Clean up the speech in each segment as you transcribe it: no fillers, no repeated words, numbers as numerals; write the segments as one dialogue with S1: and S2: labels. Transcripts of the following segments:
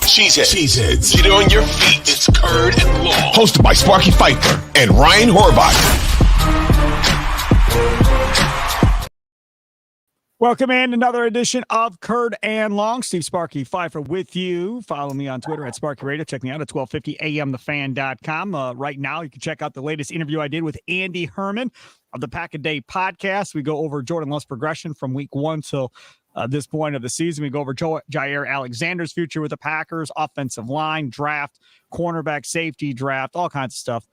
S1: Cheeseheads. Get on your feet. It's Curd and Long. Hosted by Sparky, Fifer, and Ryan Horvath.
S2: Welcome in another edition of Curd and Long. Steve Sparky Fifer with you. Follow me on Twitter at Sparky Radio. Check me out at 1250amthefan.com. Right now, you can check out the latest interview I did with Andy Herman of the Pack a Day podcast. We go over Jordan Love's progression from week one till this point of the season. We go over Jair Alexander's future with the Packers, offensive line, draft, cornerback, safety, draft, all kinds of stuff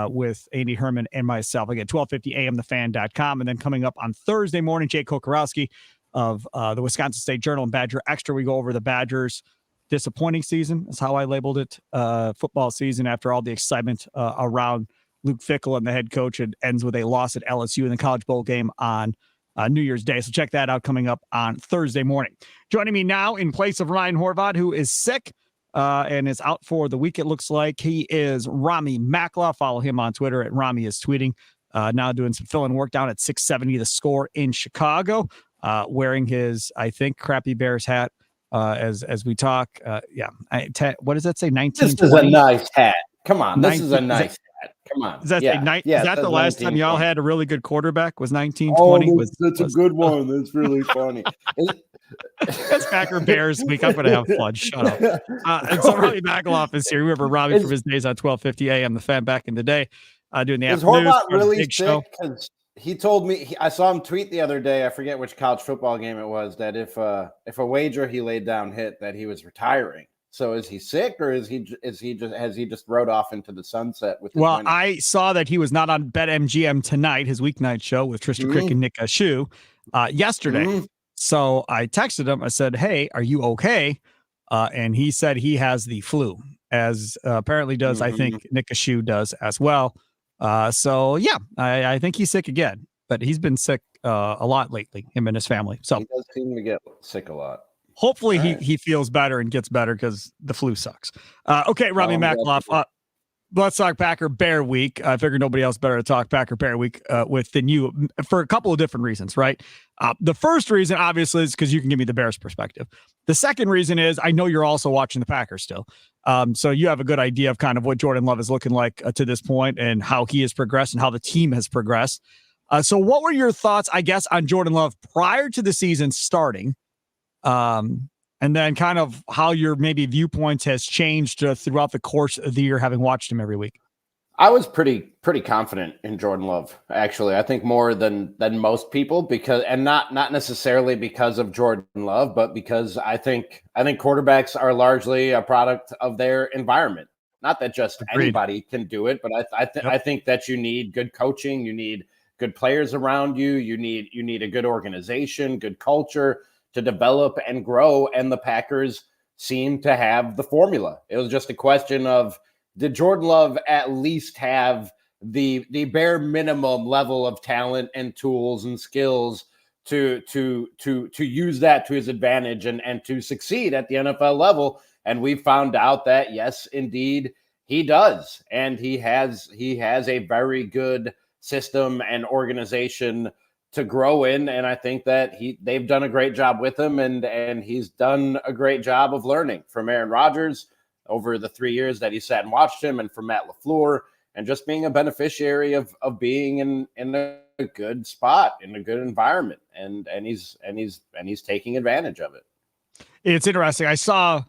S2: with Andy Herman and myself. Again, 1250amthefan.com. And then coming up on Thursday morning, Jake Kokorowski of the Wisconsin State Journal and Badger Extra. We go over the Badgers' disappointing season, is how I labeled it, football season after all the excitement around Luke Fickell and the head coach. It ends with a loss at LSU in the College Bowl game on New Year's Day. So check that out coming up on Thursday morning. Joining me now in place of Ryan Horvath, who is sick and is out for the week, it looks like. He is Ramie Makhlouf. Follow him on Twitter at Ramie is tweeting. Now doing some fill-in work down at 670 The Score in Chicago, wearing his, I think, crappy Bears hat as we talk. What does that say? 1920?
S3: This is a nice hat. Come on, this is a nice hat. Come on.
S2: Is that, is that the last time y'all had a really good quarterback? Was 1920?
S3: Oh, that's a good one. That's really funny.
S2: It's Packer Bears week. I'm going to have fun. Shut up. And so Ramie Makhlouf is here. Remember Robbie from his days on 1250 AM, the Fan back in the day, doing the afternoon.
S3: Is Horvath really sick? Because he told me, I saw him tweet the other day, I forget which college football game it was, that if a wager he laid down hit, that he was retiring. So is he sick, or has he just rode off into the sunset with his winning?
S2: I saw that he was not on BetMGM tonight, his weeknight show with Tristan Crick and Nick Ashew yesterday. So I texted him. I said, "Hey, are you okay?" And he said he has the flu, as apparently does I think Nick Ashew does as well. So yeah, I think he's sick again, but he's been sick a lot lately, him and his family. So
S3: he does seem to get sick a lot.
S2: Hopefully he feels better and gets better because the flu sucks. Okay, Ramie Makhlouf, let's talk Packer Bear Week. I figured nobody else better to talk Packer Bear Week with than you for a couple of different reasons, right? The first reason, obviously, is because you can give me the Bears perspective. The second reason is I know you're also watching the Packers still. So you have a good idea of kind of what Jordan Love is looking like to this point and how he has progressed and how the team has progressed. So what were your thoughts, I guess, on Jordan Love prior to the season starting? And then kind of how your maybe viewpoints has changed throughout the course of the year, having watched him every week.
S3: I was pretty confident in Jordan Love, actually. I think more than most people, because, and not necessarily because of Jordan Love, but because I think quarterbacks are largely a product of their environment. Not that just anybody can do it, but I think that you need good coaching, you need good players around you, you need a good organization, good culture to develop and grow, and the Packers seem to have the formula. It was just a question of, did Jordan Love at least have the bare minimum level of talent and tools and skills to use that to his advantage and to succeed at the NFL level? And we found out that yes, indeed, he does, and he has a very good system and organization to grow in, and I think that they've done a great job with him, and he's done a great job of learning from Aaron Rodgers over the 3 years that he sat and watched him, and from Matt LaFleur, and just being a beneficiary of being in a good spot, in a good environment, and he's taking advantage of it.
S2: It's interesting. I saw,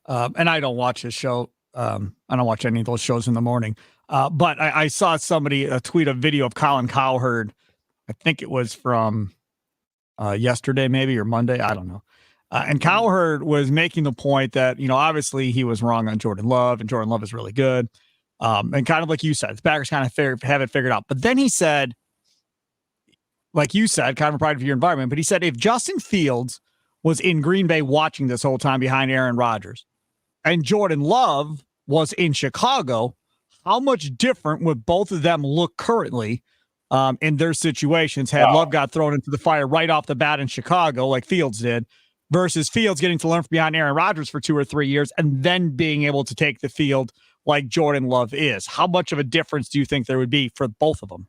S2: and I don't watch his show. I don't watch any of those shows in the morning, but I saw somebody tweet a video of Colin Cowherd. I think it was from yesterday, maybe, or Monday. I don't know. And Cowherd was making the point that, obviously he was wrong on Jordan Love, and Jordan Love is really good. And kind of like you said, the Packers kind of have it figured out. But then he said, like you said, kind of a product of your environment, but he said, if Justin Fields was in Green Bay watching this whole time behind Aaron Rodgers and Jordan Love was in Chicago, how much different would both of them look currently in their situations had Love got thrown into the fire right off the bat in Chicago like Fields did, versus Fields getting to learn from behind Aaron Rodgers for 2 or 3 years and then being able to take the field like Jordan Love is? How much of a difference do you think there would be for both of them?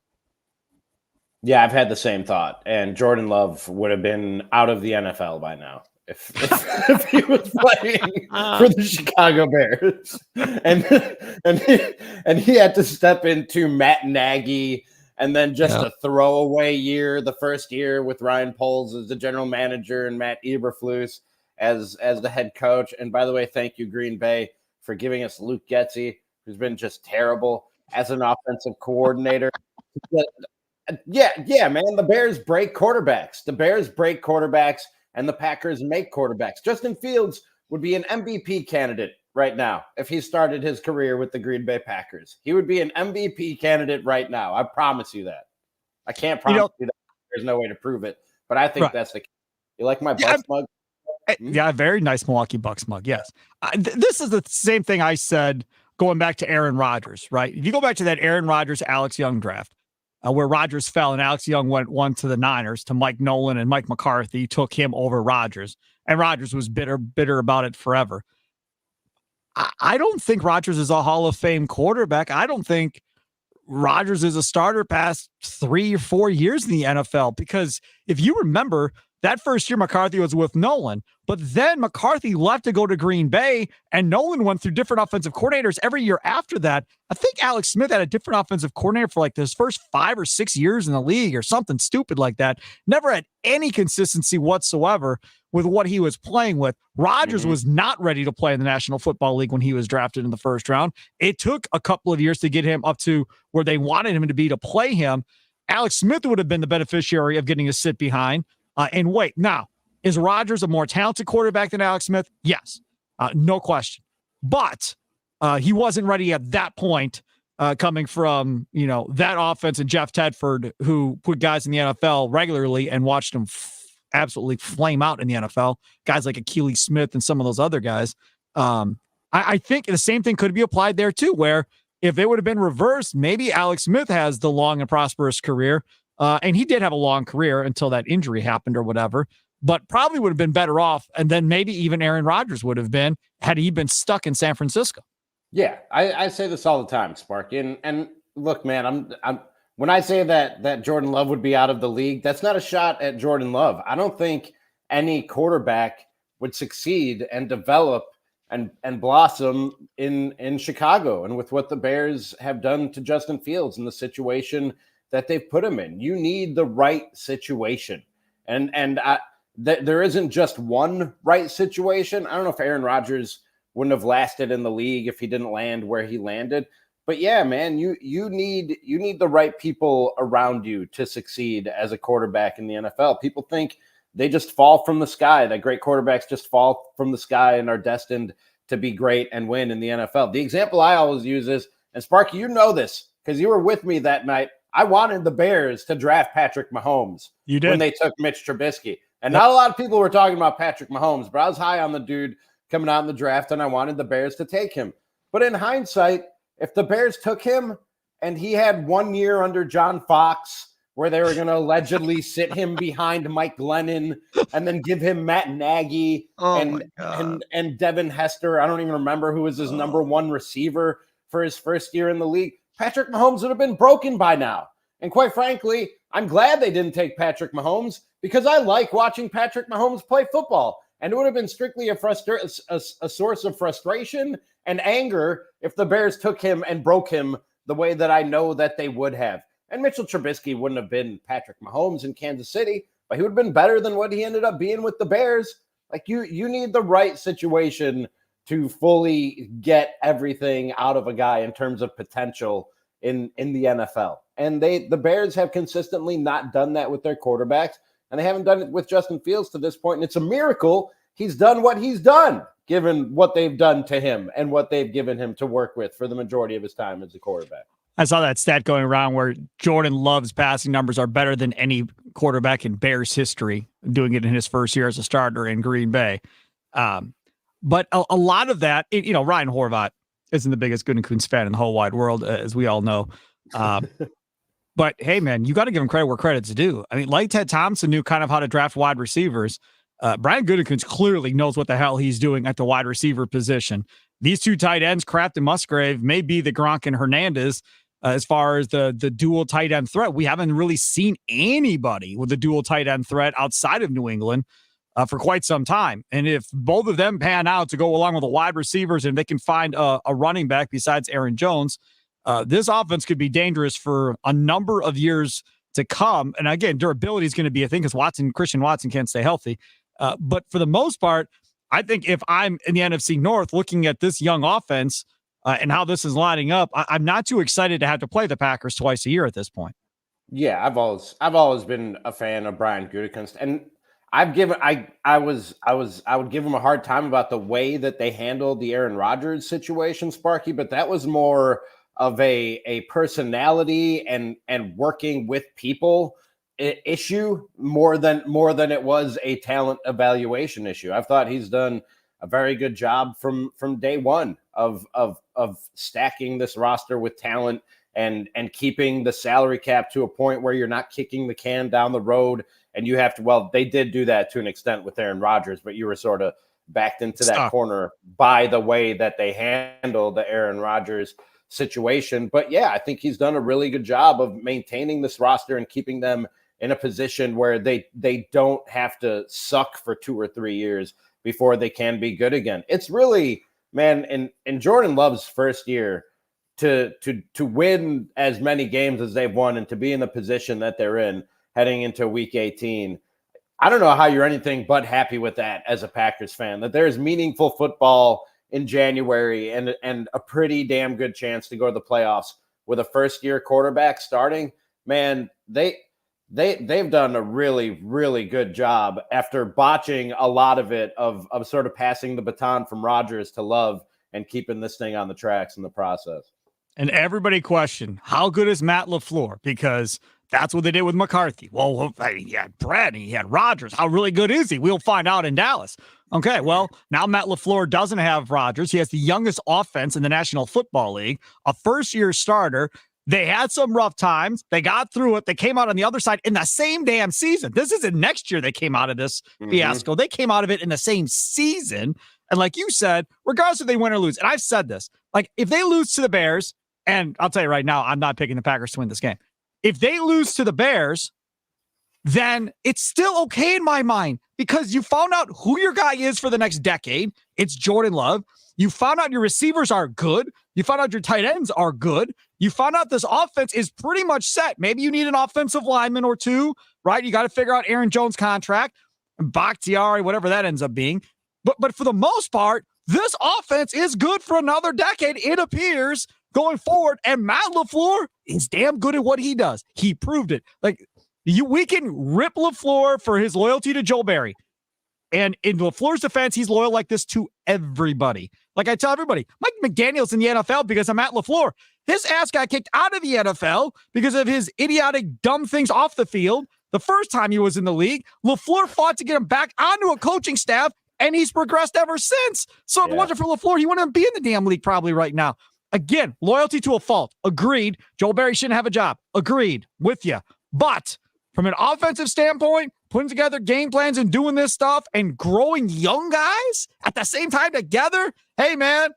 S3: Yeah, I've had the same thought, and Jordan Love would have been out of the NFL by now. if he was playing for the Chicago Bears, and he had to step into Matt Nagy, and then just a throwaway year, the first year with Ryan Poles as the general manager and Matt Eberflus as the head coach. And by the way, thank you, Green Bay, for giving us Luke Getsy, who's been just terrible as an offensive coordinator. Yeah, man. The Bears break quarterbacks. And the Packers make quarterbacks. Justin Fields would be an MVP candidate right now if he started his career with the Green Bay Packers. He would be an MVP candidate right now. I promise you that. I can't promise you that. There's no way to prove it, but I think that's the case. You like my Bucks mug?
S2: Yeah, very nice Milwaukee Bucks mug, yes. This is the same thing I said going back to Aaron Rodgers, right? If you go back to that Aaron Rodgers, Alex Young draft, where Rodgers fell and Alex Young went one to the Niners to Mike Nolan, and Mike McCarthy took him over Rodgers, and Rodgers was bitter about it forever. I don't think Rodgers is a Hall of Fame quarterback. I don't think Rodgers is a starter past 3 or 4 years in the NFL, because if you remember, that first year McCarthy was with Nolan, but then McCarthy left to go to Green Bay, and Nolan went through different offensive coordinators every year after that. I think Alex Smith had a different offensive coordinator for like his first 5 or 6 years in the league or something stupid like that. Never had any consistency whatsoever with what he was playing with. Rodgers was not ready to play in the National Football League when he was drafted in the first round. It took a couple of years to get him up to where they wanted him to be to play him. Alex Smith would have been the beneficiary of getting to sit behind and wait. Now, is Rodgers a more talented quarterback than Alex Smith? Yes, no question. But he wasn't ready at that point, coming from that offense and Jeff Tedford, who put guys in the NFL regularly and watched them absolutely flame out in the NFL. Guys like Achilles Smith and some of those other guys. I think the same thing could be applied there too, where if it would have been reversed, maybe Alex Smith has the long and prosperous career. And he did have a long career until that injury happened or whatever, but probably would have been better off. And then maybe even Aaron Rodgers would have been had he been stuck in San Francisco.
S3: Yeah, I say this all the time, Sparky. And look, man, I'm when I say that Jordan Love would be out of the league, that's not a shot at Jordan Love. I don't think any quarterback would succeed and develop and blossom in Chicago. And with what the Bears have done to Justin Fields in the situation that they've put him in, you need the right situation. And there isn't just one right situation. I don't know if Aaron Rodgers wouldn't have lasted in the league if he didn't land where he landed. But yeah, man, you need the right people around you to succeed as a quarterback in the NFL. People think they just fall from the sky, that great quarterbacks just fall from the sky and are destined to be great and win in the NFL. The example I always use is, and Sparky, you know this because you were with me that night, I wanted the Bears to draft Patrick Mahomes.
S2: You did.
S3: When they took Mitch Trubisky. And not a lot of people were talking about Patrick Mahomes, but I was high on the dude coming out in the draft, and I wanted the Bears to take him. But in hindsight, if the Bears took him and he had 1 year under John Fox where they were going to allegedly sit him behind Mike Glennon and then give him Matt Nagy and Devin Hester, I don't even remember who was his number one receiver for his first year in the league, Patrick Mahomes would have been broken by now. And quite frankly, I'm glad they didn't take Patrick Mahomes because I like watching Patrick Mahomes play football. And it would have been strictly a source of frustration and anger if the Bears took him and broke him the way that I know that they would have. And Mitchell Trubisky wouldn't have been Patrick Mahomes in Kansas City, but he would have been better than what he ended up being with the Bears. Like you need the right situation to fully get everything out of a guy in terms of potential in the NFL. And the Bears have consistently not done that with their quarterbacks, and they haven't done it with Justin Fields to this point. And it's a miracle he's done what he's done, given what they've done to him and what they've given him to work with for the majority of his time as a quarterback.
S2: I saw that stat going around where Jordan Love's passing numbers are better than any quarterback in Bears history, doing it in his first year as a starter in Green Bay. But a lot of that, Ryan Horvath isn't the biggest Gutekunst fan in the whole wide world, as we all know. But hey, man, you got to give him credit where credit's due. I mean, like Ted Thompson knew kind of how to draft wide receivers. Brian Gutekunst clearly knows what the hell he's doing at the wide receiver position. These two tight ends, Kraft and Musgrave, may be the Gronk and Hernandez as far as the dual tight end threat. We haven't really seen anybody with a dual tight end threat outside of New England. for quite some time. And if both of them pan out to go along with the wide receivers and they can find a running back besides Aaron Jones, this offense could be dangerous for a number of years to come. And again, durability is going to be a thing because Christian Watson can't stay healthy. But for the most part, I think if I'm in the NFC North looking at this young offense and how this is lining up, I'm not too excited to have to play the Packers twice a year at this point.
S3: Yeah, I've always been a fan of Brian Gutekunst, and I would give him a hard time about the way that they handled the Aaron Rodgers situation, Sparky, but that was more of a personality and working with people issue more than it was a talent evaluation issue. I've thought he's done a very good job from day one of stacking this roster with talent and keeping the salary cap to a point where you're not kicking the can down the road. And you have to, well, they did do that to an extent with Aaron Rodgers, but you were sort of backed into that corner by the way that they handled the Aaron Rodgers situation. But yeah, I think he's done a really good job of maintaining this roster and keeping them in a position where they don't have to suck for 2 or 3 years before they can be good again. It's really, man, in Jordan Love's first year, to win as many games as they've won and to be in the position that they're in heading into week 18, I don't know how you're anything but happy with that as a Packers fan, that there's meaningful football in January and a pretty damn good chance to go to the playoffs with a first-year quarterback starting. Man, they've done a really, really good job after botching a lot of it of sort of passing the baton from Rodgers to Love and keeping this thing on the tracks in the process.
S2: And everybody questioned, how good is Matt LaFleur? Because that's what they did with McCarthy. Well, he had Brad and he had Rodgers. How really good is he? We'll find out in Dallas. Okay, well, now Matt LaFleur doesn't have Rodgers. He has the youngest offense in the National Football League, a first-year starter. They had some rough times. They got through it. They came out on the other side in the same damn season. This isn't next year they came out of this fiasco. They came out of it in the same season. And like you said, regardless if they win or lose, and I've said this, like if they lose to the Bears, and I'll tell you right now, I'm not picking the Packers to win this game. If they lose to the Bears, then it's still okay in my mind because you found out who your guy is for the next decade. It's Jordan Love. You found out your receivers are good. You found out your tight ends are good. You found out this offense is pretty much set. Maybe you need an offensive lineman or two, right? You got to figure out Aaron Jones' contract, Bakhtiari, whatever that ends up being. But for the most part, this offense is good for another decade, it appears, going forward. And Matt LaFleur is damn good at what he does. He proved it. Like, we can rip LaFleur for his loyalty to Joe Barry. And in LaFleur's defense, he's loyal like this to everybody. Like I tell everybody, Mike McDaniel's in the NFL because of Matt LaFleur. His ass got kicked out of the NFL because of his idiotic, dumb things off the field. The first time he was in the league, LaFleur fought to get him back onto a coaching staff, and he's progressed ever since. So if it wasn't for LaFleur, he wouldn't be in the damn league probably right now. Again, loyalty to a fault. Agreed. Joe Barry shouldn't have a job. Agreed with you. But from an offensive standpoint, putting together game plans and doing this stuff and growing young guys at the same time together, hey, man,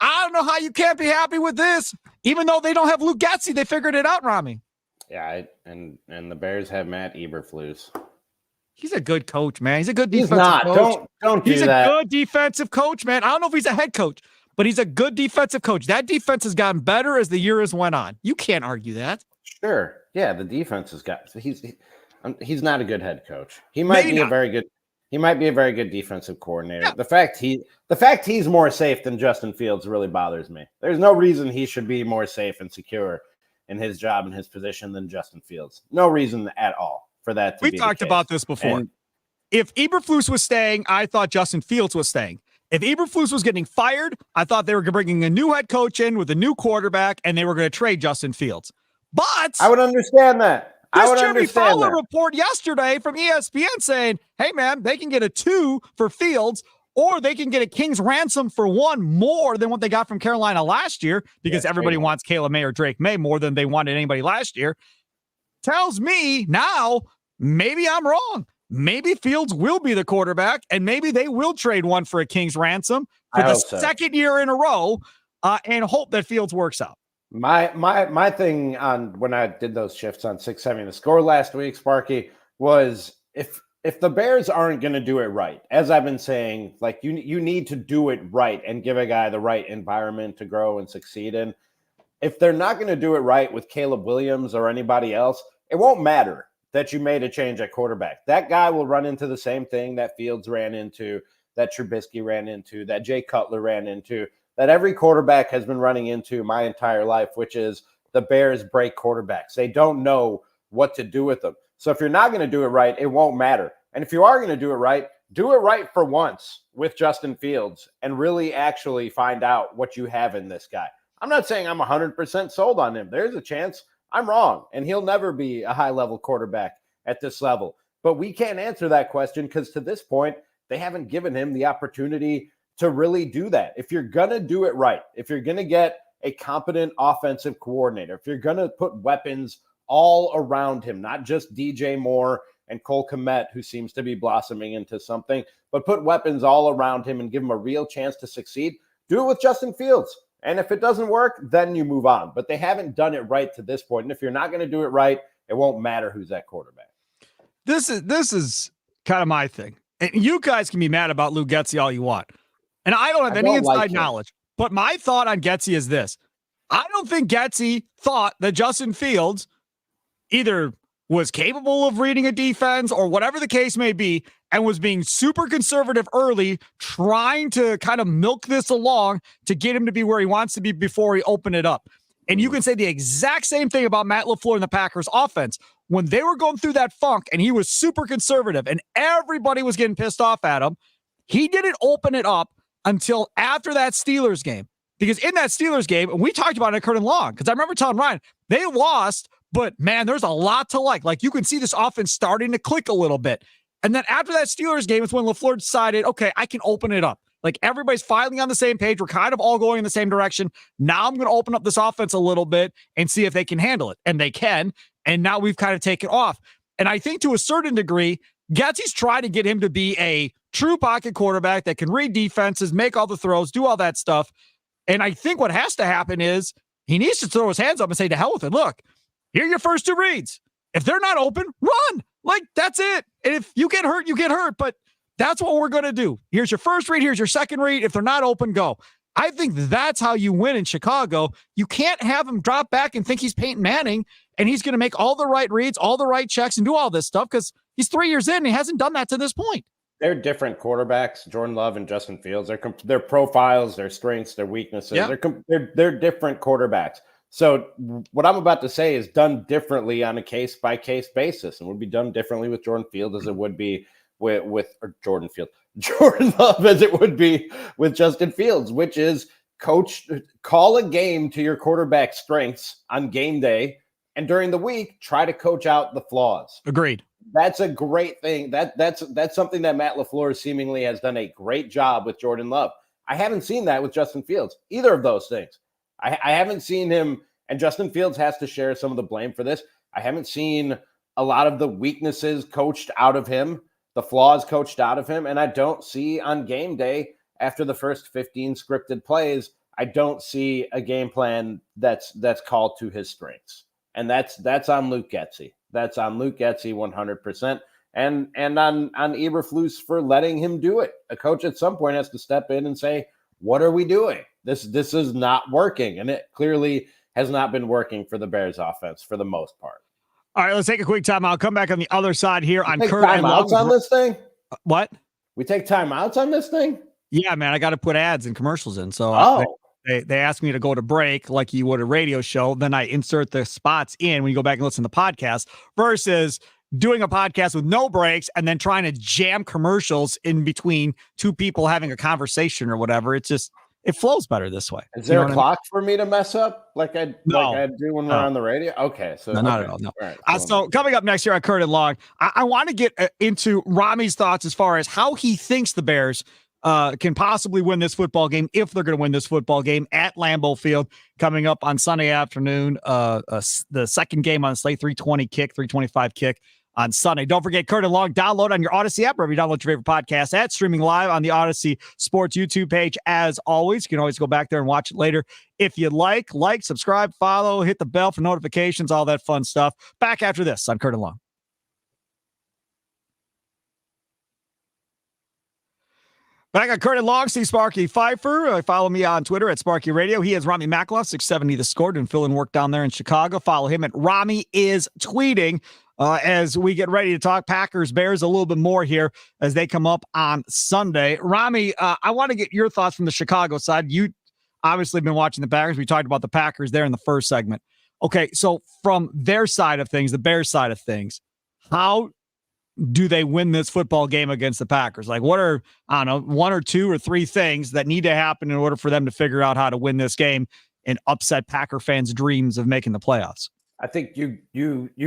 S2: I don't know how you can't be happy with this. Even though they don't have Luke Getsy, they figured it out, Ramie.
S3: Yeah, and the Bears have Matt Eberflus.
S2: He's a good coach, man. He's a good defensive coach.
S3: Don't do that.
S2: He's a good defensive coach, man. I don't know if he's a head coach, but he's a good defensive coach. That defense has gotten better as the year has went on. You can't argue that.
S3: Sure. Yeah, the defense has got. He's not a good head coach. He might be a very good defensive coordinator. Yeah. The fact he's more safe than Justin Fields really bothers me. There's no reason he should be more safe and secure in his job and his position than Justin Fields. No reason at all for that to be the case.
S2: We talked about this before. If Eberflus was staying, I thought Justin Fields was staying. If Eberflus was getting fired, I thought they were bringing a new head coach in with a new quarterback, and they were going to trade Justin Fields. But
S3: I would understand that.
S2: This Jeremy Fowler report yesterday from ESPN saying, hey, man, they can get a 2 for Fields, or they can get a king's ransom for 1 more than what they got from Carolina last year because everybody wants Caleb May or Drake May more than they wanted anybody last year. Tells me now maybe I'm wrong. Maybe Fields will be the quarterback, and maybe they will trade 1 for a king's ransom for the second year in a row and hope that Fields works out.
S3: My thing on when I did those shifts on 670 The Score last week, Sparky, was if if the Bears aren't going to do it right, as I've been saying, like you need to do it right and give a guy the right environment to grow and succeed in. If they're not going to do it right with Caleb Williams or anybody else, it won't matter that you made a change at quarterback. That guy will run into the same thing that Fields ran into, that Trubisky ran into, that Jay Cutler ran into, that every quarterback has been running into my entire life, which is the Bears break quarterbacks. They don't know what to do with them. So if you're not going to do it right, it won't matter. And if you are going to do it right for once with Justin Fields and really actually find out what you have in this guy. I'm not saying I'm 100% sold on him. There's a chance I'm wrong, and he'll never be a high-level quarterback at this level. But we can't answer that question because to this point, they haven't given him the opportunity to really do that. If you're going to do it right, if you're going to get a competent offensive coordinator, if you're going to put weapons all around him, not just DJ Moore and Cole Kmet, who seems to be blossoming into something, but put weapons all around him and give him a real chance to succeed, do it with Justin Fields. And if it doesn't work, then you move on. But they haven't done it right to this point. And if you're not going to do it right, it won't matter who's at quarterback.
S2: This is kind of my thing. And you guys can be mad about Lou Getsy all you want. And I don't have any inside knowledge. But my thought on Getsy is this. I don't think Getsy thought that Justin Fields either was capable of reading a defense or whatever the case may be, and was being super conservative early, trying to kind of milk this along to get him to be where he wants to be before he opened it up. And you can say the exact same thing about Matt LaFleur and the Packers offense. When they were going through that funk and he was super conservative and everybody was getting pissed off at him, he didn't open it up until after that Steelers game. Because in that Steelers game, and we talked about it at Curtin Long, because I remember telling Ryan, they lost, but man, there's a lot to like. Like you can see this offense starting to click a little bit. And then after that Steelers game, it's when LaFleur decided, okay, I can open it up. Like everybody's finally on the same page. We're kind of all going in the same direction. Now I'm going to open up this offense a little bit and see if they can handle it. And they can. And now we've kind of taken off. And I think to a certain degree, Getsy's trying to get him to be a true pocket quarterback that can read defenses, make all the throws, do all that stuff. And I think what has to happen is he needs to throw his hands up and say, to hell with it. Look, here are your first two reads. If they're not open, run. Like, that's it. And if you get hurt, you get hurt. But that's what we're going to do. Here's your first read. Here's your second read. If they're not open, go. I think that's how you win in Chicago. You can't have him drop back and think he's Peyton Manning and he's going to make all the right reads, all the right checks, and do all this stuff because he's 3 years in and he hasn't done that to this point.
S3: They're different quarterbacks, Jordan Love and Justin Fields. Their profiles, their strengths, their weaknesses. Yeah. They're different quarterbacks. So what I'm about to say is done differently on a case-by-case basis, and would be done differently with Jordan Fields as it would be with Jordan Love as it would be with Justin Fields, which is call a game to your quarterback strengths on game day, and during the week, try to coach out the flaws.
S2: Agreed.
S3: That's a great thing. That's something that Matt LaFleur seemingly has done a great job with Jordan Love. I haven't seen that with Justin Fields, either of those things. I haven't seen him, and Justin Fields has to share some of the blame for this. I haven't seen a lot of the weaknesses coached out of him, the flaws coached out of him, and I don't see on game day after the first 15 scripted plays, I don't see a game plan that's called to his strengths. And that's on Luke Getsy. That's on Luke Getsy 100%. And on Eberflus for letting him do it. A coach at some point has to step in and say, what are we doing? This is not working. And it clearly has not been working for the Bears offense for the most part.
S2: All right, let's take a quick time. I'll come back on the other side here on Kurt and
S3: timeouts on this thing.
S2: What?
S3: We take timeouts on this thing?
S2: Yeah, man. I got to put ads and commercials in. So they asked me to go to break like you would a radio show. Then I insert the spots in when you go back and listen to the podcast versus doing a podcast with no breaks and then trying to jam commercials in between two people having a conversation or whatever. It flows better this way.
S3: Is there a clock for me to mess up like I do when we're on the radio? Okay. So
S2: not at all. No. All right, so coming up next year on Curtin Long, I want to get into Ramie's thoughts as far as how he thinks the Bears can possibly win this football game, if they're going to win this football game at Lambeau Field coming up on Sunday afternoon. The second game on the slate, 325 kick on Sunday. Don't forget Curtin Long. Download on your Odyssey app, wherever you download your favorite podcast at, streaming live on the Odyssey Sports YouTube page. As always, you can always go back there and watch it later if you'd like. Like, subscribe, follow, hit the bell for notifications, all that fun stuff. Back after this on Curtin Long. I got Kurt and Long, Steve Sparky Fifer. Follow me on Twitter at Sparky Radio. He is Ramie Makhlouf, 670 The Score, and fill in work down there in Chicago. Follow him at Ramie is tweeting as we get ready to talk Packers Bears a little bit more here as they come up on Sunday. Ramie, I want to get your thoughts from the Chicago side. You obviously been watching the Packers. We talked about the Packers there in the first segment. Okay, so from their side of things, the Bears side of things, how do they win this football game against the Packers? Like, what are, I don't know, 1 or 2 or 3 things that need to happen in order for them to figure out how to win this game and upset Packer fans' dreams of making the playoffs?
S3: I think you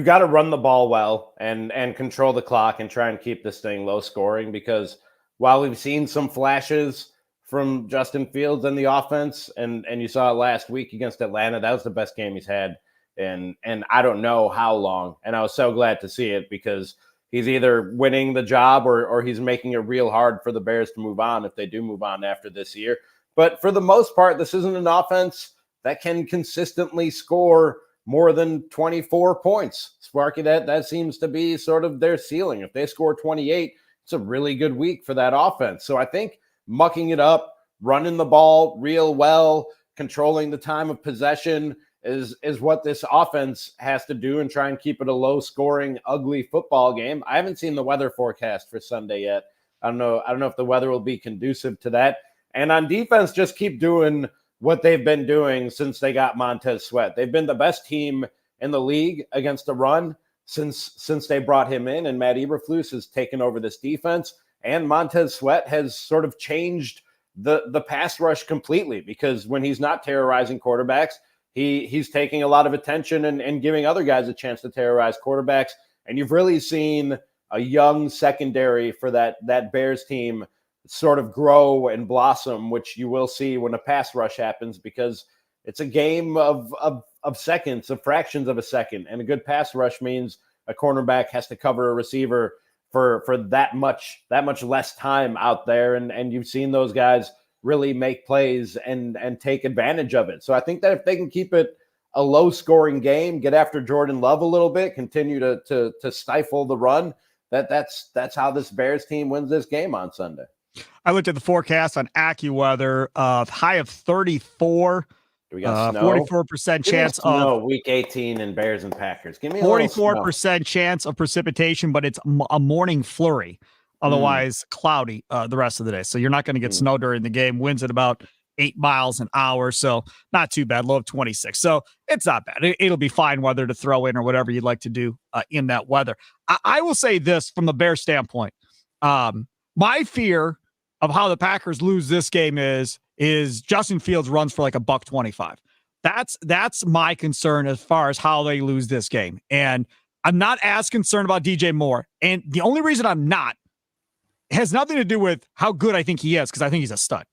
S3: got to run the ball well and control the clock and try and keep this thing low scoring, because while we've seen some flashes from Justin Fields and the offense, and you saw it last week against Atlanta, that was the best game he's had and I don't know how long. And I was so glad to see it, because he's either winning the job or he's making it real hard for the Bears to move on if they do move on after this year. But for the most part, this isn't an offense that can consistently score more than 24 points. Sparky, that seems to be sort of their ceiling. If they score 28, it's a really good week for that offense. So I think mucking it up, running the ball real well, controlling the time of possession is what this offense has to do, and try and keep it a low-scoring, ugly football game. I haven't seen the weather forecast for Sunday yet. I don't know if the weather will be conducive to that. And on defense, just keep doing what they've been doing since they got Montez Sweat. They've been the best team in the league against the run since they brought him in, and Matt Eberflus has taken over this defense. And Montez Sweat has sort of changed the pass rush completely, because when he's not terrorizing quarterbacks, he's taking a lot of attention and giving other guys a chance to terrorize quarterbacks. And you've really seen a young secondary for that Bears team sort of grow and blossom, which you will see when a pass rush happens, because it's a game of seconds, of fractions of a second. And a good pass rush means a cornerback has to cover a receiver for that much less time out there. And you've seen those guys really make plays and take advantage of it. So I think that if they can keep it a low-scoring game, get after Jordan Love a little bit, continue to stifle the run, that's how this Bears team wins this game on Sunday.
S2: I looked at the forecast on AccuWeather, high of 34.
S3: We got
S2: 44% chance of
S3: week 18 in Bears and Packers. Give me
S2: 44% chance of precipitation, but it's a morning flurry. Otherwise, cloudy the rest of the day. So you're not going to get snow during the game. Winds at about 8 miles an hour. So not too bad. Low of 26. So it's not bad. It'll be fine weather to throw in or whatever you'd like to do in that weather. I will say this from the Bears standpoint. My fear of how the Packers lose this game is Justin Fields runs for like $125. That's my concern as far as how they lose this game. And I'm not as concerned about DJ Moore. And the only reason I'm not has nothing to do with how good I think he is, because I think he's a stud.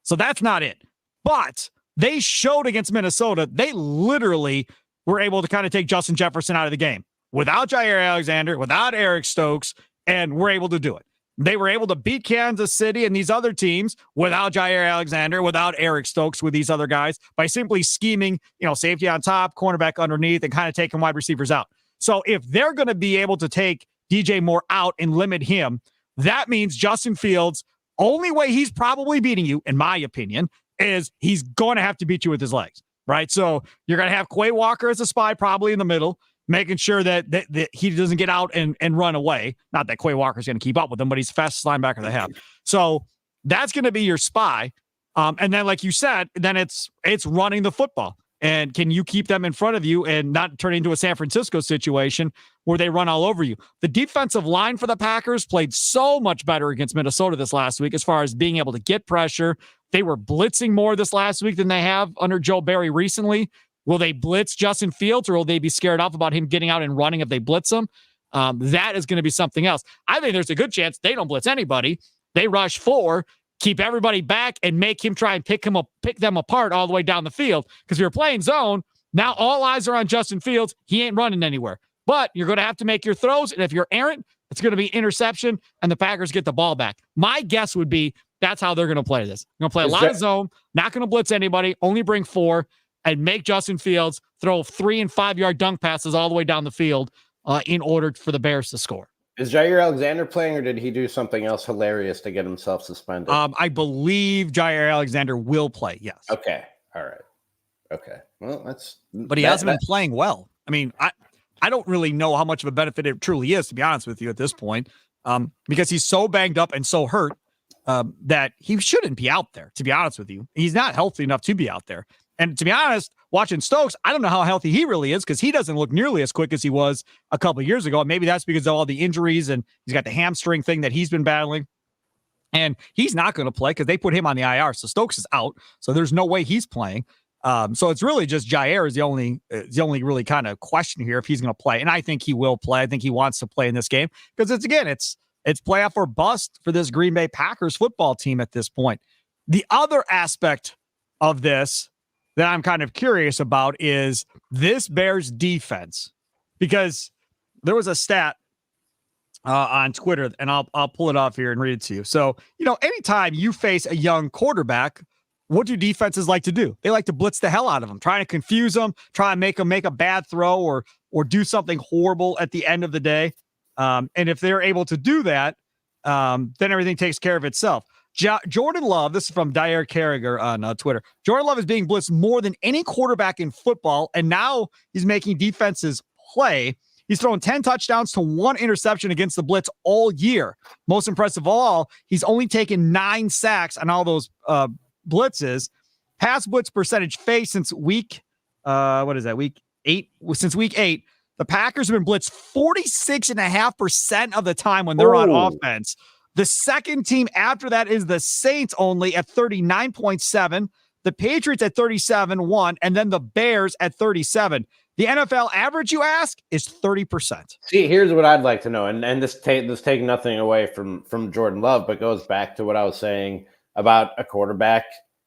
S2: So that's not it. But they showed against Minnesota, they literally were able to kind of take Justin Jefferson out of the game without Jair Alexander, without Eric Stokes, and were able to do it. They were able to beat Kansas City and these other teams without Jair Alexander, without Eric Stokes, with these other guys, by simply scheming, safety on top, cornerback underneath, and kind of taking wide receivers out. So if they're going to be able to take DJ Moore out and limit him, that means Justin Fields, only way he's probably beating you, in my opinion, is he's going to have to beat you with his legs, right? So you're going to have Quay Walker as a spy probably in the middle, making sure that he doesn't get out and run away. Not that Quay Walker's going to keep up with him, but he's the fastest linebacker they have. So that's going to be your spy. And then, like you said, then it's running the football. And can you keep them in front of you and not turn into a San Francisco situation where they run all over you? The defensive line for the Packers played so much better against Minnesota this last week as far as being able to get pressure. They were blitzing more this last week than they have under Joe Barry recently. Will they blitz Justin Fields, or will they be scared off about him getting out and running if they blitz him? That is going to be something else. I think there's a good chance they don't blitz anybody. They rush 4, keep everybody back, and make him try and pick them apart all the way down the field. Because if you're playing zone, now all eyes are on Justin Fields. He ain't running anywhere. But you're going to have to make your throws, and if you're errant, it's going to be interception, and the Packers get the ball back. My guess would be that's how they're going to play this. They're going to play a lot of zone, not going to blitz anybody, only bring 4, and make Justin Fields throw 3- and 5-yard dunk passes all the way down the field in order for the Bears to score.
S3: Is Jair Alexander playing, or did he do something else hilarious to get himself suspended?
S2: I believe Jair Alexander will play. Yes.
S3: Okay. All right. Okay. Well,
S2: but he hasn't been playing well. I mean, I don't really know how much of a benefit it truly is, to be honest with you, at this point, because he's so banged up and so hurt that he shouldn't be out there, to be honest with you. He's not healthy enough to be out there. And to be honest, watching Stokes, I don't know how healthy he really is because he doesn't look nearly as quick as he was a couple of years ago. And maybe that's because of all the injuries and he's got the hamstring thing that he's been battling. And he's not going to play because they put him on the IR. So Stokes is out. So there's no way he's playing. So it's really just Jair is the only really kind of question here if he's going to play. And I think he will play. I think he wants to play in this game because it's playoff or bust for this Green Bay Packers football team at this point. The other aspect of this that I'm kind of curious about is this Bears defense, because there was a stat on Twitter, and I'll pull it off here and read it to you. So, anytime you face a young quarterback, what do defenses like to do? They like to blitz the hell out of them, trying to confuse them, try and make them make a bad throw or do something horrible at the end of the day. And if they're able to do that, then everything takes care of itself. Jordan Love, this is from Dyer Carragher on Twitter. Jordan Love is being blitzed more than any quarterback in football, and now he's making defenses play. He's thrown 10 touchdowns to 1 interception against the blitz all year. Most impressive of all, he's only taken 9 sacks on all those blitzes. Pass blitz percentage faced since week 8. Since week 8, the Packers have been blitzed 46.5% of the time when they're on offense. The second team after that is the Saints only at 39.7, the Patriots at 37.1, and then the Bears at 37. The NFL average, you ask, is 30%.
S3: See, here's what I'd like to know, and this take nothing away from Jordan Love, but goes back to what I was saying about a quarterback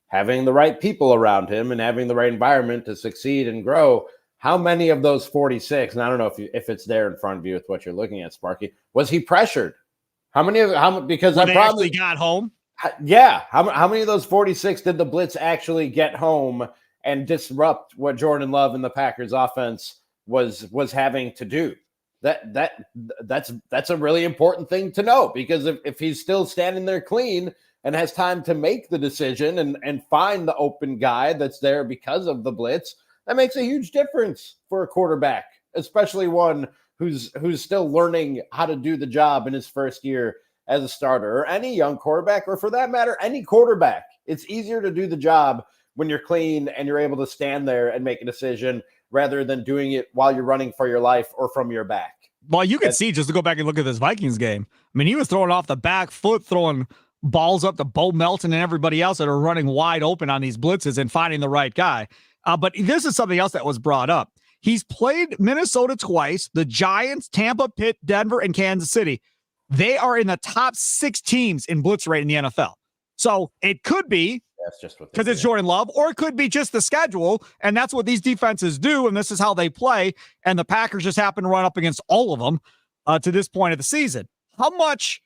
S3: having the right people around him and having the right environment to succeed and grow. How many of those 46, and I don't know if it's there in front of you with what you're looking at, Sparky, was he pressured? Because I probably
S2: got home.
S3: Yeah. How many of those 46 did the blitz actually get home and disrupt what Jordan Love and the Packers offense was having to do? That's a really important thing to know, because if he's still standing there clean and has time to make the decision and find the open guy that's there because of the blitz, that makes a huge difference for a quarterback, especially one who's still learning how to do the job in his first year as a starter, or any young quarterback, or for that matter, any quarterback. It's easier to do the job when you're clean and you're able to stand there and make a decision rather than doing it while you're running for your life or from your back.
S2: Well, you can see, just to go back and look at this Vikings game, I mean, he was throwing off the back foot, throwing balls up to Bo Melton and everybody else that are running wide open on these blitzes and finding the right guy. But this is something else that was brought up. He's played Minnesota twice, the Giants, Tampa, Pitt, Denver, and Kansas City. They are in the top 6 teams in blitz rate in the NFL. So it could be because it's Jordan Love, or it could be just the schedule, and that's what these defenses do, and this is how they play, and the Packers just happen to run up against all of them to this point of the season. How much,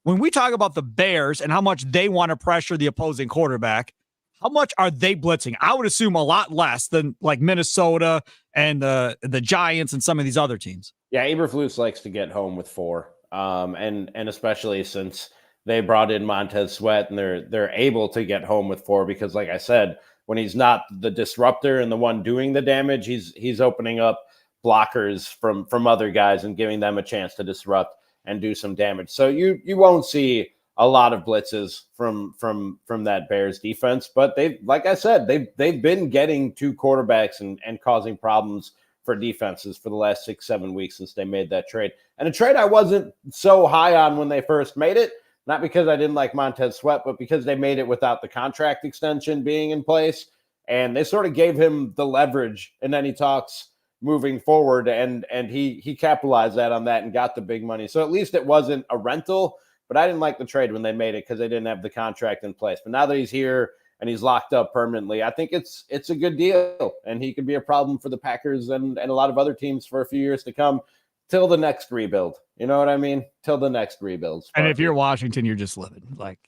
S2: when we talk about the Bears and how much they want to pressure the opposing quarterback, how much are they blitzing? I would assume a lot less than like Minnesota and the Giants and some of these other teams.
S3: Yeah, Eberflus likes to get home with 4, and especially since they brought in Montez Sweat, and they're able to get home with 4 because, like I said, when he's not the disruptor and the one doing the damage, he's opening up blockers from other guys and giving them a chance to disrupt and do some damage. So you won't see a lot of blitzes from that Bears defense, but like I said, they've been getting to quarterbacks and causing problems for defenses for the last 6-7 weeks since they made that trade. And a trade I wasn't so high on when they first made it, not because I didn't like Montez Sweat, but because they made it without the contract extension being in place, and they sort of gave him the leverage in any talks moving forward, and he capitalized that on that and got the big money. So at least it wasn't a rental. But I didn't like the trade when they made it because they didn't have the contract in place. But now that he's here and he's locked up permanently, I think it's a good deal. And he could be a problem for the Packers and a lot of other teams for a few years to come till the next rebuild. You know what I mean? Till the next rebuild.
S2: And if you're Washington, you're just living. Like,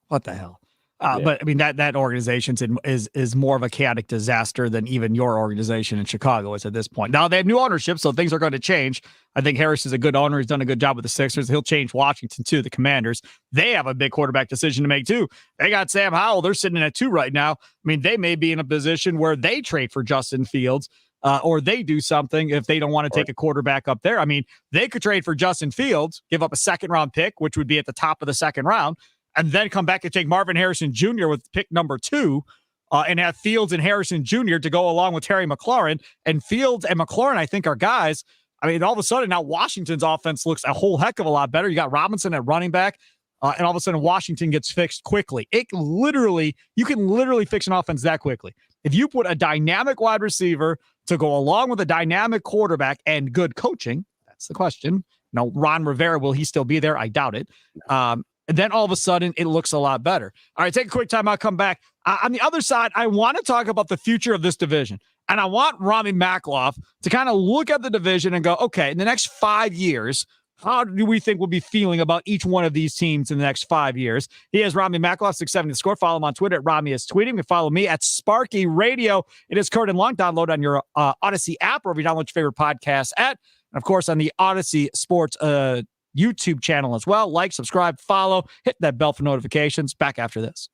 S2: what the hell? But I mean that organization is more of a chaotic disaster than even your organization in Chicago is at this point. Now they have new ownership, so things are going to change. I think Harris is a good owner. He's done a good job with the Sixers. He'll change Washington too. The Commanders, they have a big quarterback decision to make too. They got Sam Howell. They're sitting at 2 right now. I mean, they may be in a position where they trade for Justin Fields. Or they do something if they don't want to take a quarterback up there. I mean, they could trade for Justin Fields, give up a 2nd-round pick, which would be at the top of the 2nd round, and then come back and take Marvin Harrison Jr. with pick number 2 and have Fields and Harrison Jr. to go along with Terry McLaurin. And Fields and McLaurin, I think, are guys. I mean, all of a sudden now Washington's offense looks a whole heck of a lot better. You got Robinson at running back, and all of a sudden Washington gets fixed quickly. You can literally fix an offense that quickly. If you put a dynamic wide receiver to go along with a dynamic quarterback and good coaching, that's the question. Now, Ron Rivera, will he still be there? I doubt it. And then all of a sudden, it looks a lot better. All right, take a quick time. I'll come back. On the other side, I want to talk about the future of this division. And I want Ramie Makhlouf to kind of look at the division and go, okay, in the next 5 years, how do we think we'll be feeling about each one of these teams in the next 5 years? He has Ramie Makhlouf, 670 The Score. Follow him on Twitter at Ramie is tweeting. You can follow me at Sparky Radio. It is Kurt and Long. Download on your Odyssey app or if you download your favorite podcast at. And, of course, on the Odyssey Sports YouTube channel as well. Like, subscribe, follow, hit that bell for notifications. Back after this.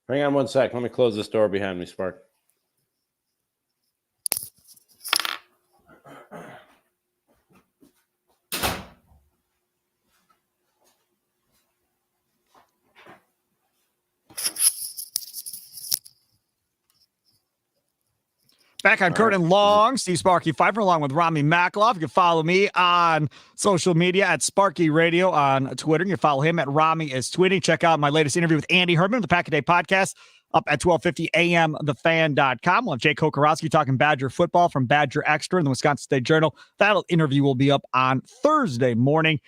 S3: Hang on one sec. Let me close this door behind me, Spark.
S2: Back on Kurt and Long, Steve Sparky Fifer, along with Ramie Makhlouf. You can follow me on social media at Sparky Radio on Twitter. You can follow him at Ramie is tweeting. Check out my latest interview with Andy Herman of the Pack a Day podcast up at 12:50 a.m. thefan.com. We'll have Jake Kokorowski talking Badger football from Badger Extra in the Wisconsin State Journal. That interview will be up on Thursday morning.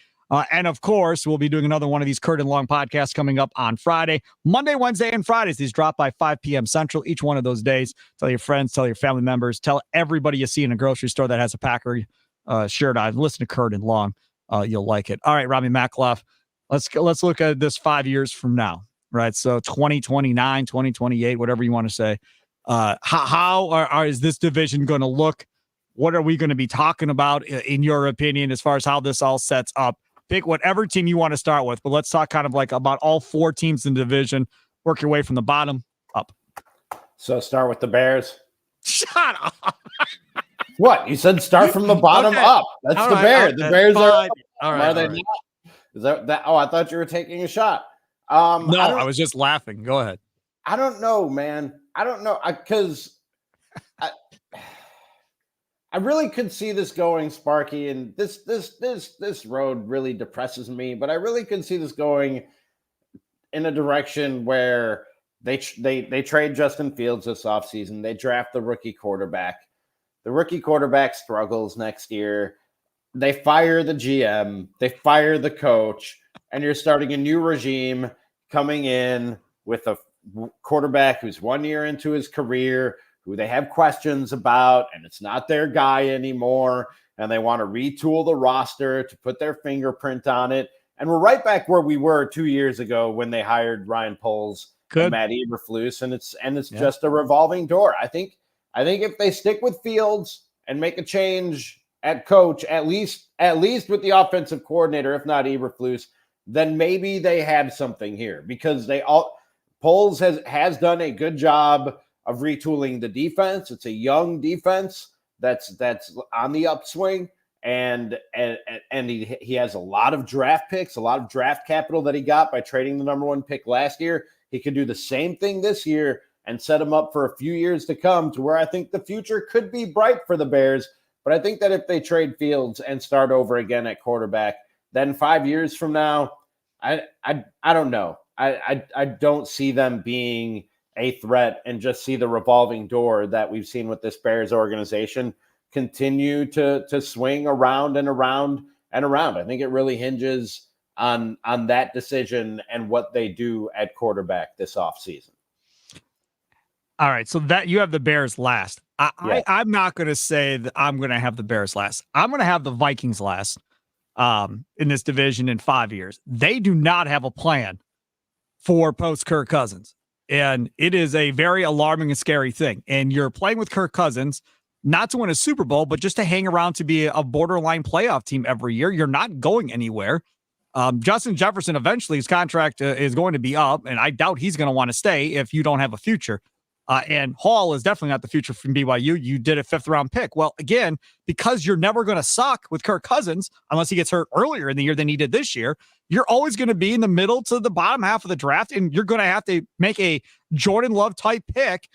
S2: And, of course, we'll be doing another one of these Kurt and Long podcasts coming up on Friday. Monday, Wednesday, and Fridays. These drop by 5 p.m. Central each one of those days. Tell your friends, tell your family members, tell everybody you see in a grocery store that has a Packer shirt on. Listen to Kurt and Long. You'll like it. All right, Ramie Makhlouf, let's look at this 5 years from now, right? So 2029, 2028, whatever you want to say. How is this division going to look? What are we going to be talking about, in your opinion, as far as how this all sets up? Pick whatever team you want to start with, but let's talk kind of like about all 4 teams in the division. Work your way from the bottom up.
S3: So start with the Bears.
S2: Shut up.
S3: What? You said start from the bottom up. That's all the Bears. The Bears
S2: are
S3: they not? Is that? Oh, I thought you were taking a shot.
S2: No, I was just laughing. Go ahead.
S3: I don't know, man. I don't know. Because I really could see this going, Sparky, and this road really depresses me, but I really could see this going in a direction where they trade Justin Fields this offseason. They draft the rookie quarterback. The rookie quarterback struggles next year. They fire the GM. They fire the coach, and you're starting a new regime coming in with a quarterback who's 1 year into his career, who they have questions about, and it's not their guy anymore, and they want to retool the roster to put their fingerprint on it. And we're right back where we were 2 years ago when they hired Ryan Poles and Matt Eberflus, and it's just a revolving door. I think if they stick with Fields and make a change at coach, at least with the offensive coordinator, if not Eberflus, then maybe they have something here, because Poles has done a good job of retooling the defense. It's a young defense that's on the upswing, and he has a lot of draft picks, a lot of draft capital that he got by trading the number 1 pick last year. He could do the same thing this year and set him up for a few years to come, to where I think the future could be bright for the Bears. But I think that if they trade Fields and start over again at quarterback, then 5 years from now, I don't know. I don't see them being a threat, and just see the revolving door that we've seen with this Bears organization continue to swing around and around and around. I think it really hinges on that decision and what they do at quarterback this offseason.
S2: All right, so that you have the Bears last. I'm not going to say that I'm going to have the Bears last. I'm going to have the Vikings last in this division in 5 years. They do not have a plan for post Kirk Cousins. And it is a very alarming and scary thing. And you're playing with Kirk Cousins, not to win a Super Bowl, but just to hang around to be a borderline playoff team every year. You're not going anywhere. Justin Jefferson, eventually his contract is going to be up, and I doubt he's going to want to stay if you don't have a future. And Hall is definitely not the future from BYU. You did a 5th round pick. Well, again, because you're never going to suck with Kirk Cousins, unless he gets hurt earlier in the year than he did this year, you're always going to be in the middle to the bottom half of the draft, and you're going to have to make a Jordan Love type pick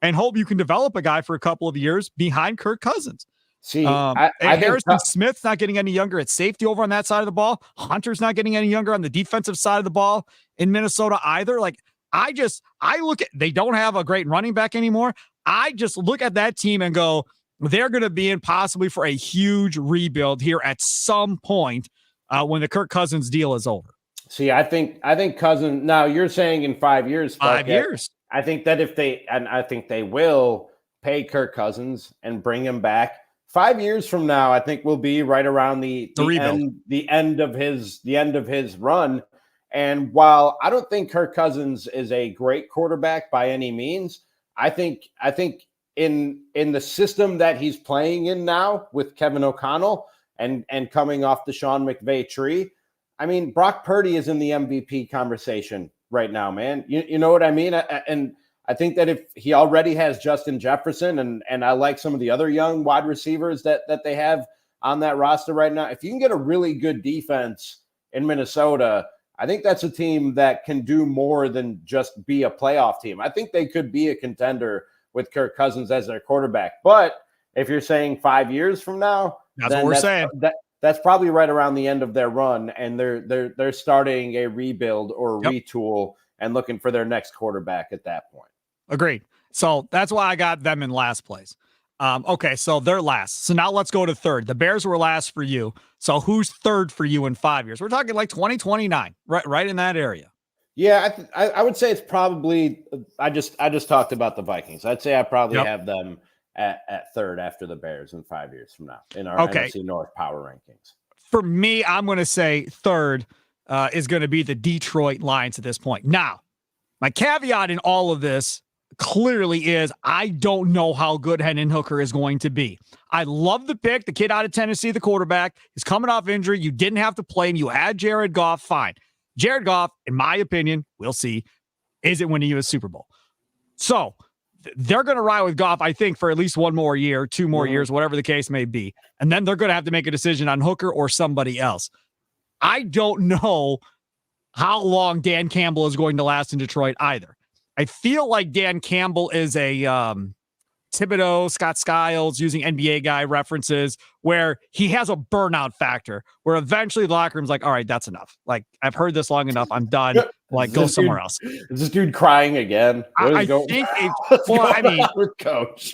S2: and hope you can develop a guy for a couple of years behind Kirk Cousins.
S3: See,
S2: I Harrison Smith's not getting any younger at safety over on that side of the ball. Hunter's not getting any younger on the defensive side of the ball in Minnesota either. Like, I look at, they don't have a great running back anymore. I just look at that team and go, they're going to be in possibly for a huge rebuild here at some point when the Kirk Cousins deal is over.
S3: See, I think Cousins, now you're saying in 5 years.
S2: 5 years.
S3: I think that I think they will pay Kirk Cousins and bring him back. 5 years from now, I think we'll be right around the end of his run. And while I don't think Kirk Cousins is a great quarterback by any means, I think in the system that he's playing in now with Kevin O'Connell and coming off the Sean McVay tree, I mean, Brock Purdy is in the MVP conversation right now, man. You know what I mean? And I think that if he already has Justin Jefferson and I like some of the other young wide receivers that they have on that roster right now, if you can get a really good defense in Minnesota, I think that's a team that can do more than just be a playoff team. I think they could be a contender with Kirk Cousins as their quarterback. But if you're saying 5 years from now,
S2: that's what we're saying.
S3: That's probably right around the end of their run, and they're starting a rebuild or a retool and looking for their next quarterback at that point.
S2: Agreed. So that's why I got them in last place. Okay, so they're last. So now let's go to third. The Bears were last for you. So who's third for you in 5 years? We're talking like 2029, right in that area.
S3: Yeah, I would say it's probably. I just talked about the Vikings. I'd say I probably have them at third after the Bears in 5 years from now in our NFC North power rankings.
S2: For me, I'm going to say third is going to be the Detroit Lions at this point. Now, my caveat in all of this clearly is I don't know how good Hendon Hooker is going to be. I love the pick. The kid out of Tennessee, the quarterback, is coming off injury. You didn't have to play him. You had Jared Goff. Fine. Jared Goff, in my opinion, we'll see, isn't winning you a Super Bowl. So they're going to ride with Goff, I think, for at least 1 more year, 2 more years, whatever the case may be. And then they're going to have to make a decision on Hooker or somebody else. I don't know how long Dan Campbell is going to last in Detroit either. I feel like Dan Campbell is a Thibodeau, Scott Skiles, using NBA guy references, where he has a burnout factor, where eventually the locker room's like, all right, that's enough. Like, I've heard this long enough. I'm done. Like, go somewhere else.
S3: Is this dude crying again?
S2: I think,
S3: coach.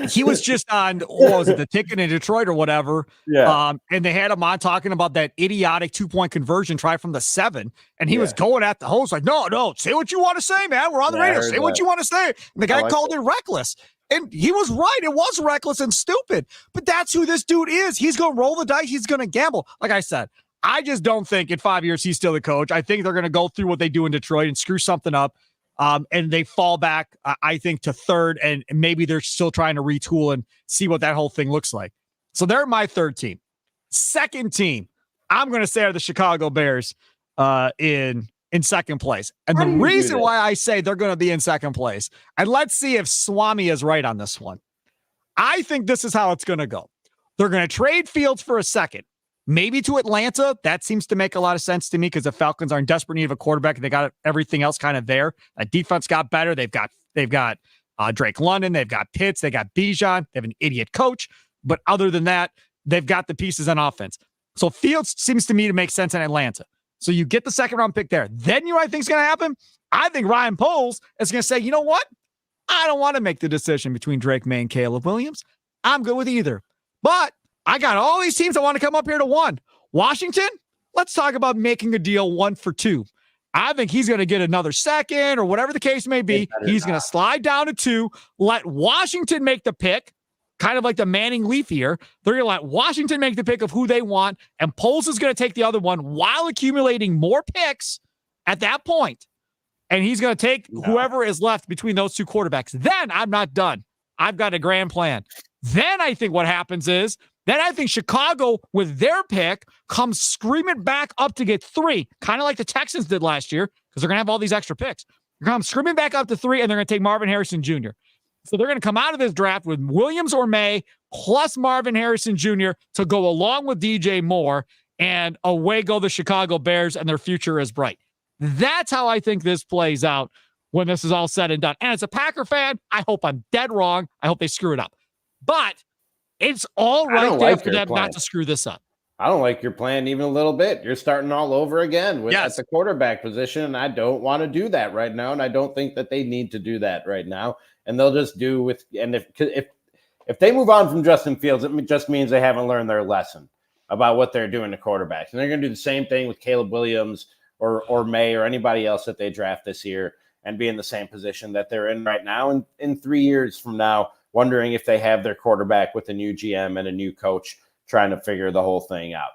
S2: He was just on, what was it, the Ticket in Detroit or whatever.
S3: Yeah.
S2: And they had him on talking about that idiotic 2-point conversion try from the 7. And he was going at the host like, no, say what you want to say, man. We're on the radio. Say what you want to say. And the guy called it reckless. And he was right. It was reckless and stupid. But that's who this dude is. He's going to roll the dice. He's going to gamble. Like I said, I just don't think in 5 years he's still the coach. I think they're going to go through what they do in Detroit and screw something up. And they fall back, I think, to third, and maybe they're still trying to retool and see what that whole thing looks like. So they're my third team. Second team, I'm going to say are the Chicago Bears in second place. And the reason why I say they're going to be in second place, and let's see if Swami is right on this one. I think this is how it's going to go. They're going to trade Fields for a second. Maybe to Atlanta. That seems to make a lot of sense to me because the Falcons are in desperate need of a quarterback. They got everything else kind of there. Defense got better. They've got Drake London. They've got Pitts. They got Bijan. They have an idiot coach. But other than that, they've got the pieces on offense. So Fields seems to me to make sense in Atlanta. So you get the second round pick there. Then you know what I think is going to happen? I think Ryan Poles is going to say, you know what? I don't want to make the decision between Drake May and Caleb Williams. I'm good with either. But I got all these teams that want to come up here to 1. Washington, let's talk about making a deal 1 for 2. I think he's going to get another second or whatever the case may be. He's going to slide down to 2, let Washington make the pick, kind of like the Manning Leaf here. They're going to let Washington make the pick of who they want, and Poles is going to take the other one while accumulating more picks at that point. and he's going to take whoever is left between those two quarterbacks. Then I'm not done. I've got a grand plan. Then I think what happens is, then I think Chicago, with their pick, comes screaming back up to get 3, kind of like the Texans did last year, because they're going to have all these extra picks. They're going to come screaming back up to 3, and they're going to take Marvin Harrison Jr. So they're going to come out of this draft with Williams or May plus Marvin Harrison Jr. to go along with DJ Moore, and away go the Chicago Bears, and their future is bright. That's how I think this plays out when this is all said and done. And as a Packer fan, I hope I'm dead wrong. I hope they screw it up. But it's all right there for them not to screw this up.
S3: I don't like your plan even a little bit. You're starting all over again at the quarterback position, and I don't want to do that right now, and I don't think that they need to do that right now. And they'll just do with – and if they move on from Justin Fields, it just means they haven't learned their lesson about what they're doing to quarterbacks. And they're going to do the same thing with Caleb Williams or May or anybody else that they draft this year and be in the same position that they're in right now. And in 3 years from now, wondering if they have their quarterback with a new GM and a new coach trying to figure the whole thing out.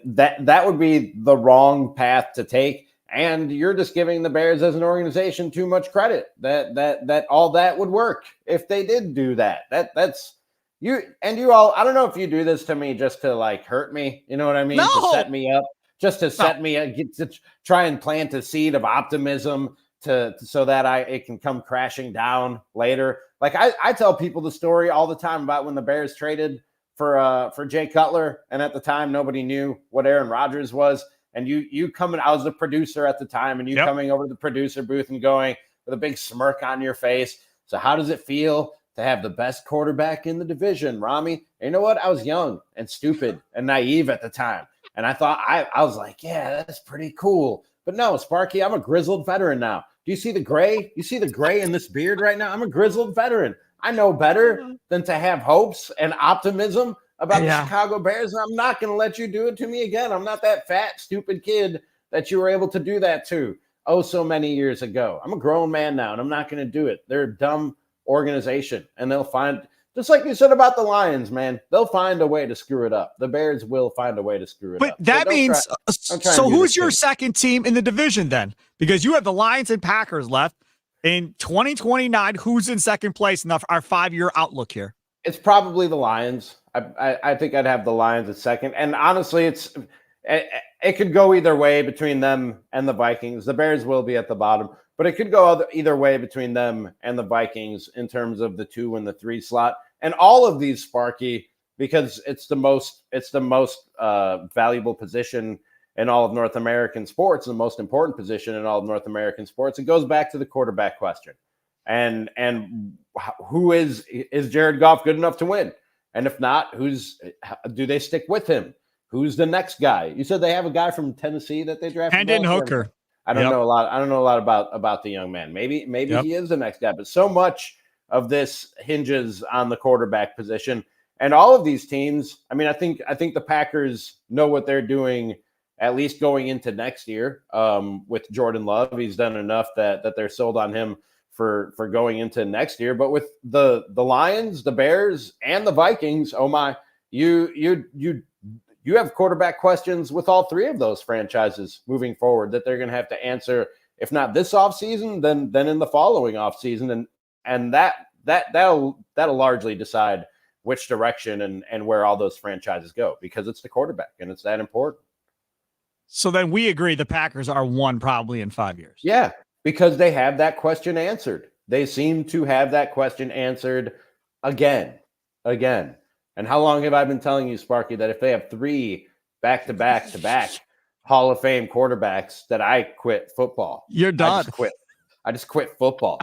S3: That would be the wrong path to take. And you're just giving the Bears as an organization too much credit that all that would work if they did do that. That's you all. I don't know if you do this to me just to like hurt me. You know what I mean?
S2: No.
S3: To set me up, just to set me up, to try and plant a seed of optimism so that it can come crashing down later. Like I tell people the story all the time about when the Bears traded for Jay Cutler, and at the time nobody knew what Aaron Rodgers was. And you coming, I was the producer at the time, and you coming over to the producer booth and going with a big smirk on your face. So how does it feel to have the best quarterback in the division, Ramie? And you know what? I was young and stupid and naive at the time. And I thought, I was like, yeah, that's pretty cool. But no, Sparky, I'm a grizzled veteran now. Do you see the gray? You see the gray in this beard right now? I'm a grizzled veteran. I know better than to have hopes and optimism about the Chicago Bears, and I'm not going to let you do it to me again. I'm not that fat, stupid kid that you were able to do that to so many years ago. I'm a grown man now, and I'm not going to do it. They're a dumb organization, and they'll find, just like you said about the Lions, man, they'll find a way to screw it up. The Bears will find a way to screw it up.
S2: But that means, so who's your second team in the division then? Because you have the Lions and Packers left. In 2029, who's in second place in our 5-year outlook here?
S3: It's probably the Lions. I think I'd have the Lions at second. And honestly, it could go either way between them and the Vikings. The Bears will be at the bottom, but it could go either way between them and the Vikings in terms of the 2 and the 3 slot. And all of these, Sparky, because it's the most valuable position in all of North American sports, the most important position in all of North American sports. It goes back to the quarterback question. And who is Jared Goff good enough to win? And if not, do they stick with him? Who's the next guy? You said they have a guy from Tennessee that they drafted.
S2: Hendon Hooker.
S3: I don't know a lot. I don't know a lot about the young man. Maybe he is the next guy. But so much of this hinges on the quarterback position. And all of these teams, I mean, I think the Packers know what they're doing, at least going into next year. With Jordan Love, he's done enough that they're sold on him for going into next year. But with the Lions, the Bears, and the Vikings, oh my, you have quarterback questions with all 3 of those franchises moving forward that they're going to have to answer, if not this offseason, then in the following offseason. And that'll largely decide which direction and where all those franchises go, because it's the quarterback and it's that important.
S2: So then we agree the Packers are 1 probably in 5 years.
S3: Yeah, because they have that question answered. They seem to have that question answered again. And how long have I been telling you, Sparky, that if they have 3 back-to-back Hall of Fame quarterbacks, that I quit football?
S2: You're done.
S3: I just quit football.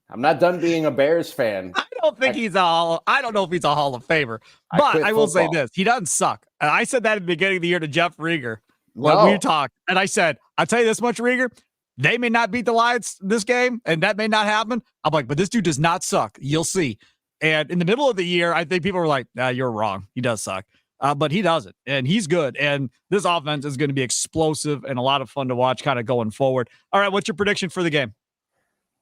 S3: I'm not done being a Bears fan.
S2: I don't know if he's a Hall of Famer, but I will say this: he doesn't suck. And I said that at the beginning of the year to Jeff Rieger when we talked, and I said, "I'll tell you this much, Rieger, they may not beat the Lions this game, and that may not happen." I'm like, "But this dude does not suck. You'll see." And in the middle of the year, I think people were like, "Nah, you're wrong. He does suck." But he doesn't, and he's good. And this offense is going to be explosive and a lot of fun to watch kind of going forward. All right, what's your prediction for the game?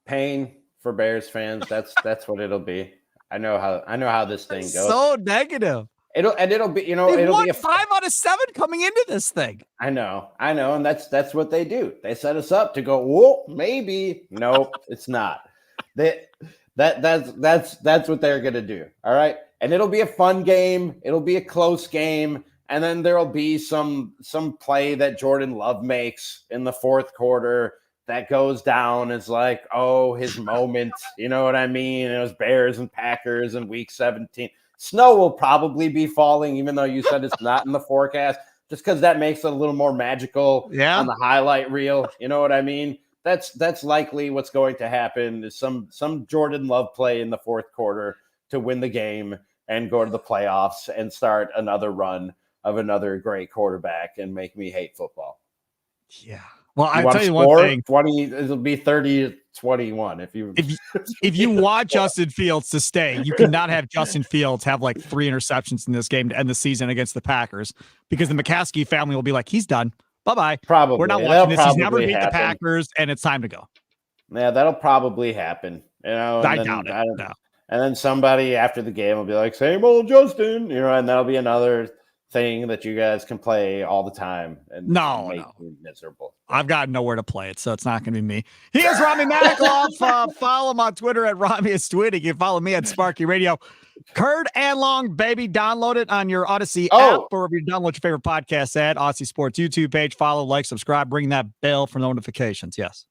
S3: Pain for Bears fans. That's what it'll be. I know how this thing goes.
S2: So negative.
S3: It'll be,
S2: They
S3: it'll
S2: won
S3: be
S2: 5 out of 7 coming into this thing.
S3: I know, and that's what they do. They set us up to go, whoa, maybe. Nope, it's not. That's what they're gonna do. All right. And it'll be a fun game, it'll be a close game, and then there'll be some play that Jordan Love makes in the fourth quarter that goes down as like, oh, his moment. You know what I mean? It was Bears and Packers in week 17. Snow will probably be falling, even though you said it's not in the forecast, just because that makes it a little more magical on the highlight reel. You know what I mean? That's likely what's going to happen is some Jordan Love play in the fourth quarter to win the game and go to the playoffs and start another run of another great quarterback and make me hate football.
S2: Yeah. Well, I'll tell you one thing.
S3: 20, it'll be 30-21
S2: if you want Justin Fields to stay, you cannot have Justin Fields have like 3 interceptions in this game to end the season against the Packers, because the McCaskey family will be like, he's done. Bye-bye.
S3: Probably.
S2: We're not watching this. He's never beat the Packers, and it's time to go.
S3: Yeah, that'll probably happen.
S2: I doubt it. No.
S3: And then somebody after the game will be like, same old Justin, and that'll be another thing that you guys can play all the time and make me miserable.
S2: I've got nowhere to play it, so it's not going to be me. He is Ramie Makhlouf. Follow him on Twitter at Ramie is tweeting. You can follow me at Sparky Radio. Curd and Long, baby. Download it on your Odyssey app, or wherever you download your favorite podcast at Aussie Sports YouTube page. Follow, like, subscribe, ring that bell for notifications. Yes.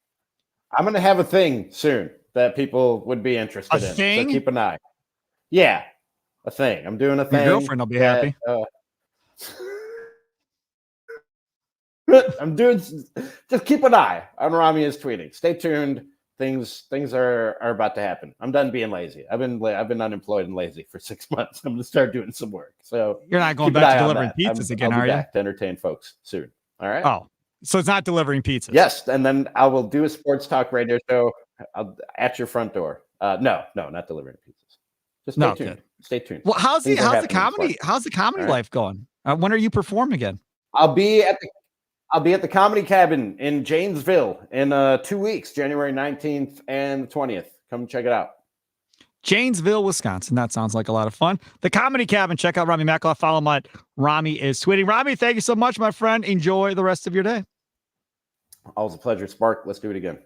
S3: I'm going to have a thing soon that people would be interested in.
S2: Thing?
S3: So keep an eye. Yeah, a thing. I'm doing a thing.
S2: Your girlfriend will be happy.
S3: I'm doing. Just keep an eye on Ramie is tweeting. Stay tuned. Things are about to happen. I'm done being lazy. I've been unemployed and lazy for 6 months. I'm gonna start doing some work. So
S2: you're not going back to delivering pizzas again, are you?
S3: Back to entertain folks soon. All right.
S2: Oh, so it's not delivering pizzas.
S3: Yes, and then I will do a sports talk radio show at your front door. No, not delivering pizzas. Just stay tuned.
S2: Good.
S3: Stay tuned.
S2: Well, how's the comedy life going? When are you performing again?
S3: I'll be at the Comedy Cabin in Janesville in 2 weeks, January 19th and 20th. Come check it out.
S2: Janesville, Wisconsin. That sounds like a lot of fun. The Comedy Cabin. Check out Ramie Makhlouf. Follow him at Ramie is tweeting. Ramie, thank you so much, my friend. Enjoy the rest of your day.
S3: Always a pleasure, Spark. Let's do it again.